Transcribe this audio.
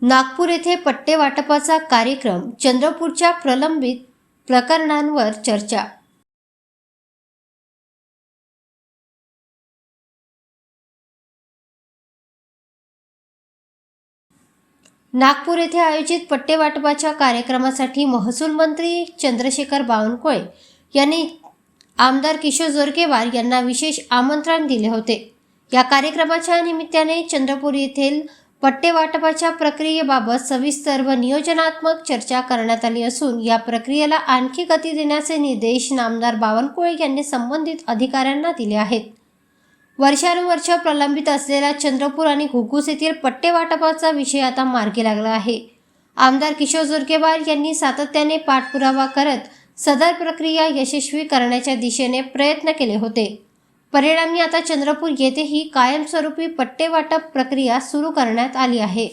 नागपूर येथे पट्टे वाटपाचा कार्यक्रम, चंद्रपूरच्या प्रलंबित प्रकरणांवर चर्चा। नागपूर येथे आयोजित पट्टे वाटपाच्या कार्यक्रमासाठी महसूल मंत्री चंद्रशेखर बावनकुळे यांनी आमदार किशोर जोरगेवार यांना विशेष आमंत्रण दिले होते। या कार्यक्रमाच्या निमित्ताने चंद्रपूर येथील पट्टे वाटपाच्या प्रक्रियेबाबत सविस्तर व नियोजनात्मक चर्चा करण्यात आली असून या प्रक्रियेला आणखी गती देण्याचे निर्देश आमदार बावनकुळे यांनी संबंधित अधिकाऱ्यांना दिले आहेत। वर्षानुवर्ष प्रलंबित असलेला चंद्रपूर आणि घुगुस येथील पट्टे वाटपाचा विषय आता मार्गी लागला आहे। आमदार किशोर जोरगेवार यांनी सातत्याने पाठपुरावा करत सदर प्रक्रिया यशस्वी करण्याच्या दिशेने प्रयत्न केले होते। परिणामी आता चंद्रपूर येथेही कायमस्वरूपी पट्टे वाटप प्रक्रिया सुरू करण्यात आली आहे।